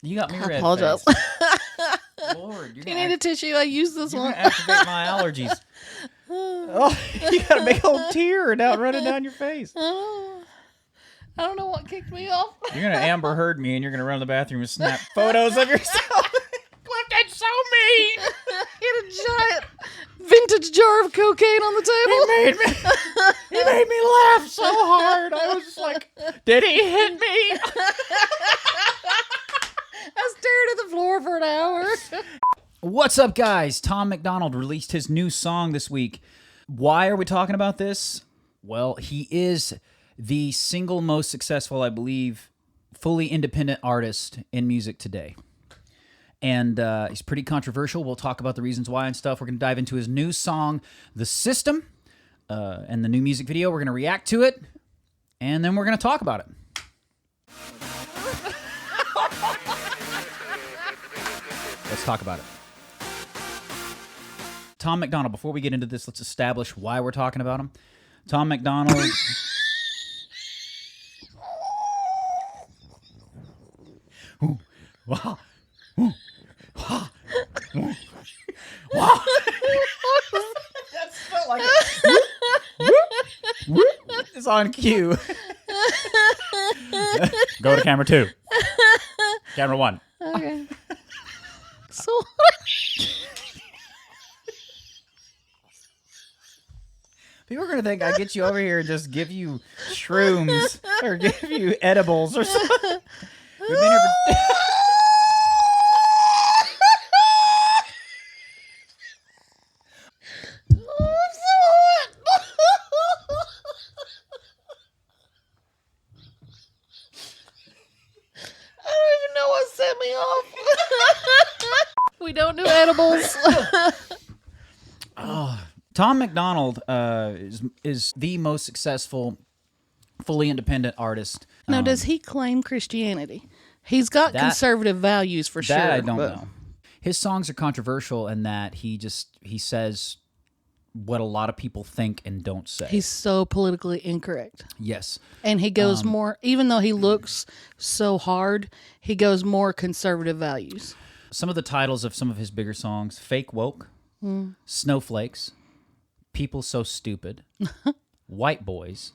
You got me red. I apologize. Lord, you need a tissue? I use this one. You're gonna activate my allergies. Oh, you got a big old tear running down your face. I don't know what kicked me off. You're gonna Amber Heard me, and you're gonna run to the bathroom and snap photos of yourself. Clifton's so mean. Get a giant vintage jar of cocaine on the table. He made me laugh so hard. I was just like, did he hit me? I stared at the floor for an hour. What's up, guys? Tom Macdonald released his new song this week. Why are we talking about this? Well, he is the single most successful, I believe, fully independent artist in music today. And he's pretty controversial. We'll talk about the reasons why and stuff. We're going to dive into his new song, The System, and the new music video. We're going to react to it, and then we're going to talk about it. Let's talk about it. Tom Macdonald, before we get into this, let's establish why we're talking about him. Tom Macdonald... Wow. Wow. That felt like it's on cue. Go to camera 2. Camera 1. Okay. So people are going to think I get you over here and just give you shrooms or give you edibles or something. We've been here for... we don't do edibles. Tom Macdonald is the most successful, fully independent artist. Now, does he claim Christianity? He's got conservative values for sure. That I don't know. His songs are controversial in that he says what a lot of people think and don't say. He's so politically incorrect. Yes. And he goes more, even though he looks so hard, he goes more conservative values. Some of the titles of some of his bigger songs: Fake Woke, Snowflakes, People So Stupid, White Boys,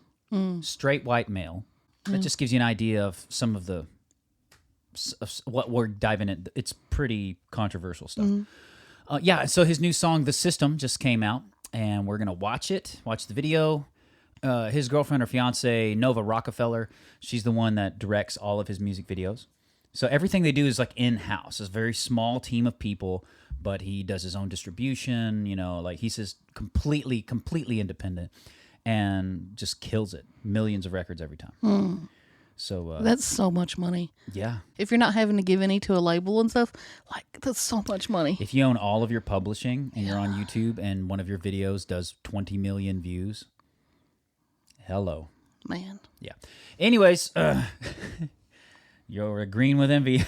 Straight White Male. That just gives you an idea of some of the what we're diving in. It's pretty controversial stuff. So his new song, The System, just came out, and we're going to watch the video. His girlfriend or fiance, Nova Rockefeller, she's the one that directs all of his music videos. So everything they do is like in-house. It's a very small team of people, but he does his own distribution, like he says completely independent and just kills it. Millions of records every time. So that's so much money. Yeah. If you're not having to give any to a label and stuff, like that's so much money. If you own all of your publishing and you're on YouTube and one of your videos does 20 million views, hello. Man. Yeah. Anyways, you're agreeing with envy.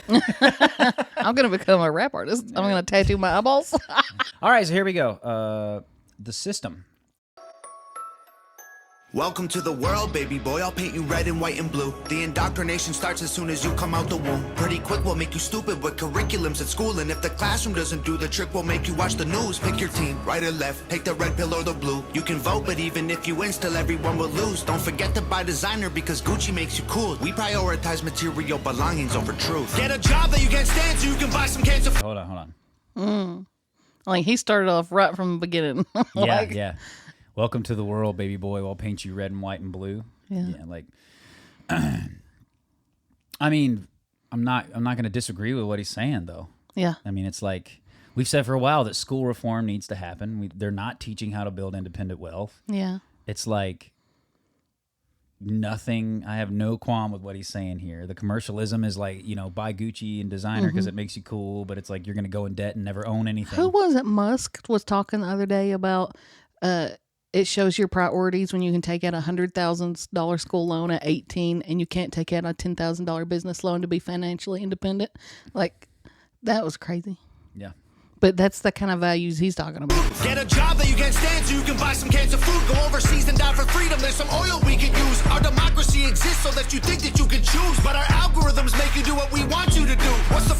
I'm going to become a rap artist. I'm going to tattoo my eyeballs. All right, so here we go. The System. Welcome to the world, baby boy. I'll paint you red and white and blue. The indoctrination starts as soon as you come out the womb. Pretty quick, we'll make you stupid with curriculums at school. And if the classroom doesn't do the trick, we'll make you watch the news. Pick your team, right or left, take the red pill or the blue. You can vote, but even if you win, still everyone will lose. Don't forget to buy designer because Gucci makes you cool. We prioritize material belongings over truth. Get a job that you can't stand so you can buy some cancer. Hold on. Like he started off right from the beginning. Yeah. Welcome to the world, baby boy. We'll paint you red and white and blue. Yeah. I mean, I'm not going to disagree with what he's saying, though. Yeah. I mean, it's like we've said for a while that school reform needs to happen. They're not teaching how to build independent wealth. Yeah. It's like nothing. I have no qualm with what he's saying here. The commercialism is like, buy Gucci and designer because it makes you cool, but it's like you're going to go in debt and never own anything. Who was it? Musk was talking the other day about it shows your priorities when you can take out a $100,000 school loan at 18 and you can't take out a $10,000 business loan to be financially independent. Like, that was crazy. Yeah. But that's the kind of values he's talking about. Get a job that you can't stand so you can buy some cans of food. Go overseas and die for freedom. There's some oil we can use. Our democracy exists so that you think that you can choose. But our algorithms make you do what we want you to do. What's the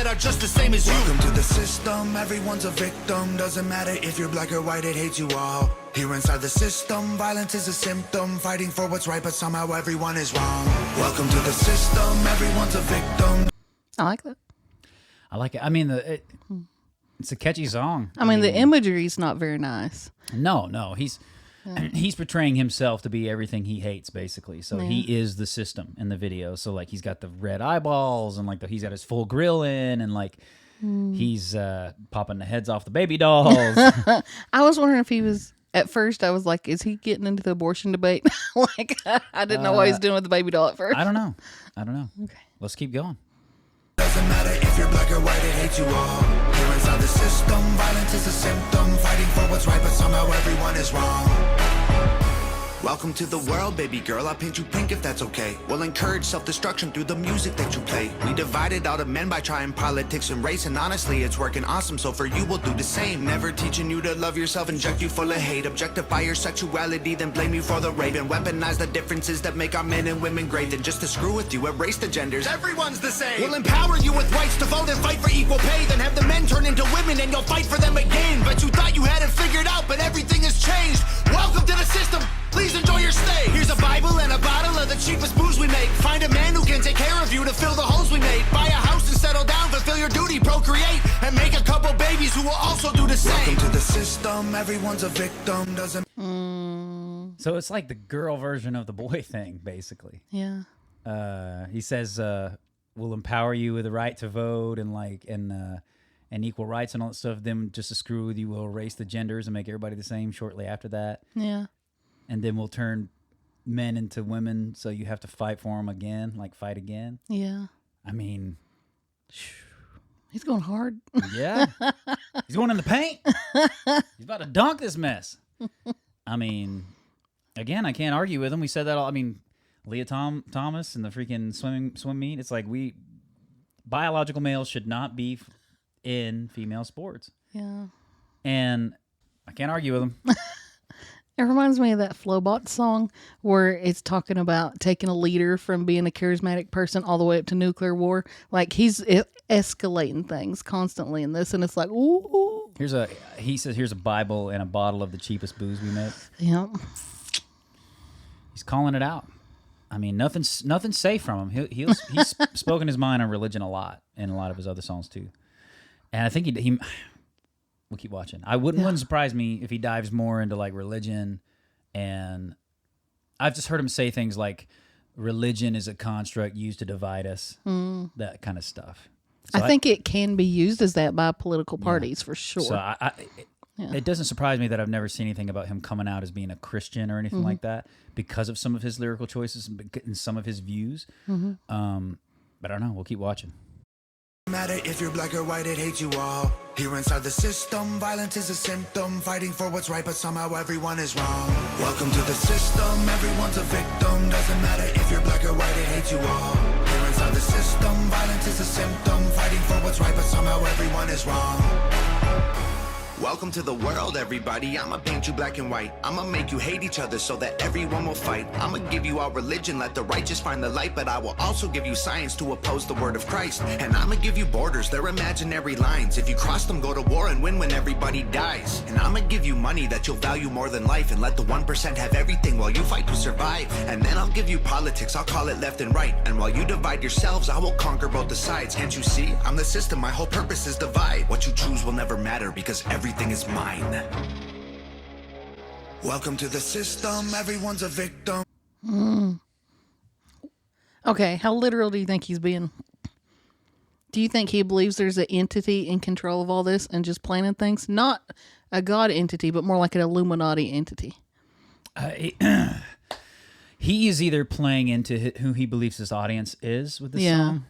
are just the same as you. Welcome to the system, everyone's a victim. Doesn't matter if you're black or white, it hates you all. Here inside the system, violence is a symptom. Fighting for what's right, but somehow everyone is wrong. Welcome to the system, everyone's a victim. I like that. I like it. I mean, it's a catchy song. I mean, the imagery's not very nice. No. He's portraying himself to be everything he hates, basically. So he is the system in the video. So like he's got the red eyeballs and like he's got his full grill in and like he's popping the heads off the baby dolls. I was wondering if he was. At first, I was like, is he getting into the abortion debate? Like, I didn't know what he was doing with the baby doll at first. I don't know. Okay. Let's keep going. Doesn't matter if you're black or white, it hates you all. Here inside the system, violence is a symptom. Fighting for what's right, but somehow everyone is wrong. Welcome to the world, baby girl. I'll paint you pink if that's okay. We'll encourage self-destruction through the music that you play. We divided all the men by trying politics and race, and honestly, it's working awesome, so for you, we'll do the same. Never teaching you to love yourself, inject you full of hate. Objectify your sexuality, then blame you for the rape. And weaponize the differences that make our men and women great. Then just to screw with you, erase the genders. Everyone's the same. We'll empower you with rights to vote and fight for equal pay. Then have the men turn into women and you'll fight for them again. But you thought you had it figured out, but everything has changed. Welcome to the system. Please enjoy your stay. Here's a Bible and a bottle of the cheapest booze we make. Find a man who can take care of you to fill the holes we made. Buy a house and settle down, fulfill your duty, procreate, and make a couple babies who will also do the same. Welcome to the system, everyone's a victim, doesn't... So it's like the girl version of the boy thing, basically. Yeah. He says, we'll empower you with the right to vote and equal rights and all that stuff. Then just to screw with you, we'll erase the genders and make everybody the same shortly after that. Yeah. And then we'll turn men into women, so you have to fight for them again, like fight again. Yeah. I mean... He's going hard. Yeah. He's going in the paint. He's about to dunk this mess. I mean, again, I can't argue with him. We said that all. I mean, Leah Thomas and the freaking swim meet. It's like biological males should not be in female sports. Yeah. And I can't argue with him. It reminds me of that Flowbot song where it's talking about taking a leader from being a charismatic person all the way up to nuclear war. Like he's escalating things constantly in this, and it's like, ooh. He says, here's a Bible and a bottle of the cheapest booze we make. Yep. He's calling it out. I mean, nothing's safe from him. He's spoken his mind on religion a lot in a lot of his other songs too. And I think he we'll keep watching. Wouldn't surprise me if he dives more into like religion, and I've just heard him say things like religion is a construct used to divide us, that kind of stuff. So I think it can be used as that by political parties for sure. So it doesn't surprise me that I've never seen anything about him coming out as being a Christian or anything like that because of some of his lyrical choices and some of his views. But I don't know. We'll keep watching. Matter if you're black or white, it hates you all. Here inside the system, violence is a symptom. Fighting for what's right, but somehow everyone is wrong. Welcome to the system, everyone's a victim. Doesn't matter if you're black or white, it hates you all. Here inside the system, violence is a symptom. Fighting for what's right, but somehow everyone is wrong. Welcome to the world, everybody. I'ma paint you black and white. I'ma make you hate each other so that everyone will fight. I'ma give you our religion, let the righteous find the light. But I will also give you science to oppose the word of Christ. And I'ma give you borders, they're imaginary lines. If you cross them, go to war and win when everybody dies. And I'ma give you money that you'll value more than life. And let the 1% have everything while you fight to survive. And then I'll give you politics, I'll call it left and right. And while you divide yourselves, I will conquer both the sides. Can't you see? I'm the system, my whole purpose is divide. What you choose will never matter because everything is mine. Welcome to the system, everyone's a victim. Okay, how literal do you think he's being? Do you think he believes there's an entity in control of all this and just planning things? Not a God entity, but more like an Illuminati entity. He is either playing into who he believes his audience is with this song,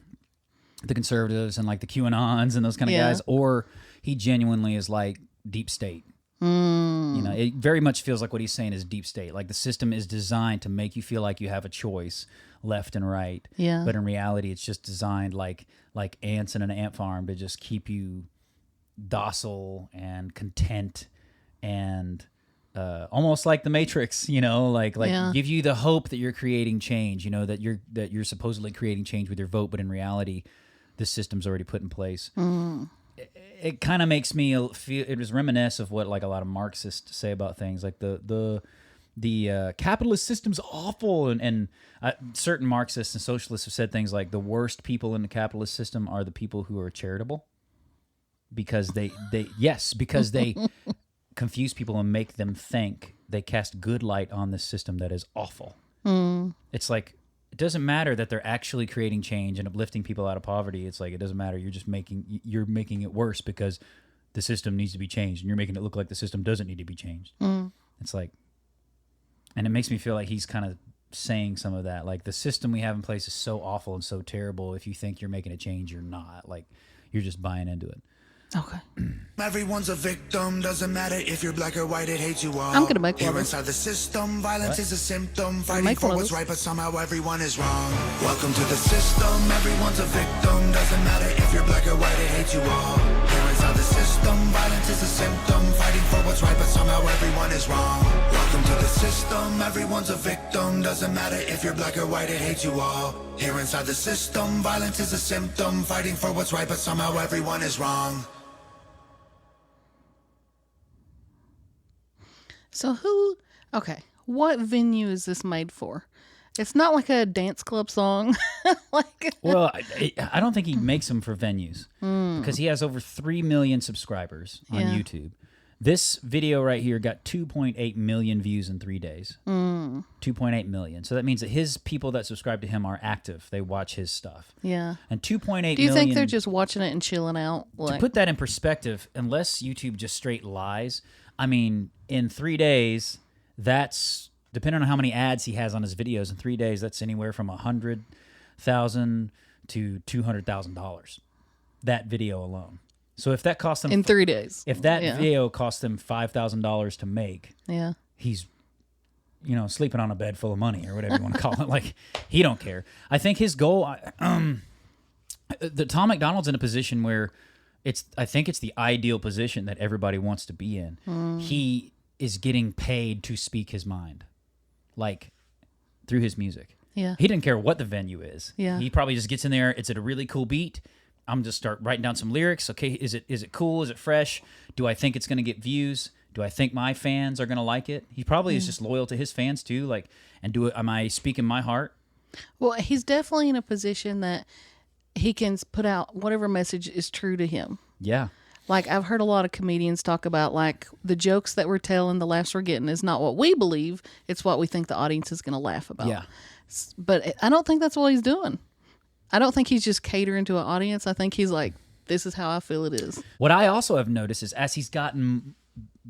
the conservatives and like the QAnons and those kind of guys, or he genuinely is like deep state. You know, it very much feels like what he's saying is deep state. Like the system is designed to make you feel like you have a choice left and right. Yeah. But in reality, it's just designed like ants in an ant farm to just keep you docile and content and almost like the Matrix, you know, like give you the hope that you're creating change, you know, that you're supposedly creating change with your vote, but in reality, this system's already put in place. It kind of makes me feel, it was reminiscent of what like a lot of Marxists say about things, like the capitalist system's awful, and certain Marxists and socialists have said things like the worst people in the capitalist system are the people who are charitable, because they confuse people and make them think they cast good light on this system that is awful. It's like, it doesn't matter that they're actually creating change and uplifting people out of poverty. It's like, it doesn't matter. You're making it worse because the system needs to be changed, and you're making it look like the system doesn't need to be changed. It's like, and it makes me feel like he's kind of saying some of that. Like, the system we have in place is so awful and so terrible. If you think you're making a change, you're not. Like, you're just buying into it. Okay. Everyone's a victim, doesn't matter if you're black or white, it hates you all. I'm gonna make one. Here inside the system, violence is a symptom, fighting for what's right, but somehow everyone is wrong. Welcome to the system, everyone's a victim, doesn't matter if you're black or white, it hates you all. Here inside the system, violence is a symptom, fighting for what's right, but somehow everyone is wrong. Welcome to the system, everyone's a victim, doesn't matter if you're black or white, it hates you all. Here inside the system, violence is a symptom, fighting for what's right, but somehow everyone is wrong. So what venue is this made for? It's not like a dance club song. Well, I don't think he makes them for venues, because he has over 3 million subscribers on YouTube. This video right here got 2.8 million views in 3 days. 2.8 million. So that means that his people that subscribe to him are active. They watch his stuff. Yeah. And 2.8 million. Do you think they're just watching it and chilling out? To put that in perspective, unless YouTube just straight lies, I mean, in 3 days, that's, depending on how many ads he has on his videos, in 3 days, that's anywhere from $100,000 to $200,000. That video alone. So if that cost him in 3 days, if that video cost him $5,000 to make, he's, sleeping on a bed full of money, or whatever you want to call it. Like, he don't care. I think his goal, the Tom Macdonald's in a position where I think it's the ideal position that everybody wants to be in. He is getting paid to speak his mind, like, through his music. Yeah. He didn't care what the venue is. Yeah. He probably just gets in there. It's at a really cool beat. I'm just start writing down some lyrics. Okay, is it cool? Is it fresh? Do I think it's going to get views? Do I think my fans are going to like it? He probably is just loyal to his fans too. Like, and am I speaking my heart? Well, he's definitely in a position that he can put out whatever message is true to him. Yeah. Like, I've heard a lot of comedians talk about, like, the jokes that we're telling, the laughs we're getting is not what we believe. It's what we think the audience is going to laugh about. Yeah. But I don't think that's what he's doing. I don't think he's just catering to an audience. I think he's like, this is how I feel it is. What I also have noticed is as he's gotten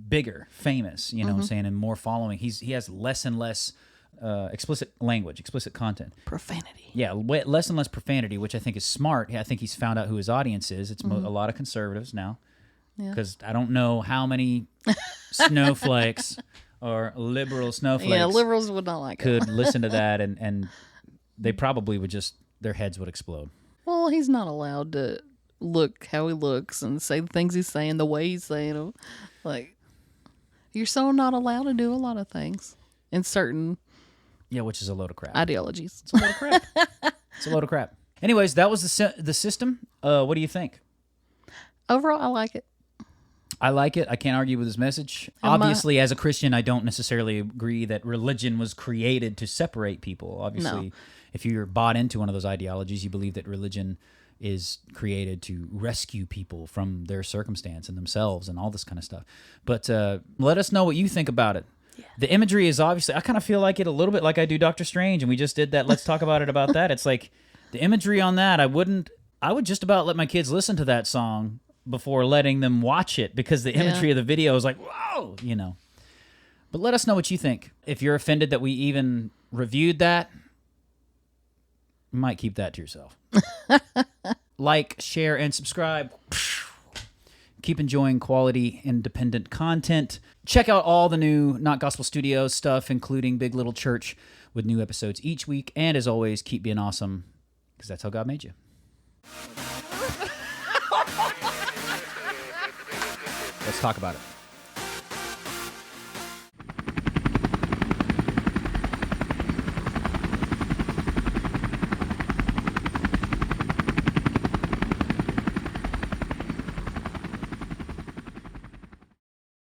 bigger, famous, you know what I'm saying, and more following, he has less and less explicit language, explicit content. Profanity. Yeah, less and less profanity, which I think is smart. I think he's found out who his audience is. It's a lot of conservatives now. Because I don't know how many snowflakes or liberal snowflakes liberals would not like could listen to that, and they probably would just, their heads would explode. Well, he's not allowed to look how he looks and say the things he's saying the way he's saying them. Like, you're so not allowed to do a lot of things in certain which is a load of crap. Ideologies. It's a load of crap. It's a load of crap. Anyways, that was the system. What do you think? Overall, I like it. I like it. I can't argue with his message. Obviously, as a Christian, I don't necessarily agree that religion was created to separate people. Obviously, if you're bought into one of those ideologies, you believe that religion is created to rescue people from their circumstance and themselves and all this kind of stuff. But let us know what you think about it. Yeah. The imagery is obviously, I kind of feel like it a little bit like I do Doctor Strange, and we just did that. Let's talk about it about that. It's like the imagery on that, I would just about let my kids listen to that song before letting them watch it, because the imagery of the video is like, whoa, But let us know what you think. If you're offended that we even reviewed that, you might keep that to yourself. Like, share, and subscribe. Keep enjoying quality, independent content. Check out all the new Not Gospel Studios stuff, including Big Little Church, with new episodes each week. And as always, keep being awesome, because that's how God made you. Let's talk about it.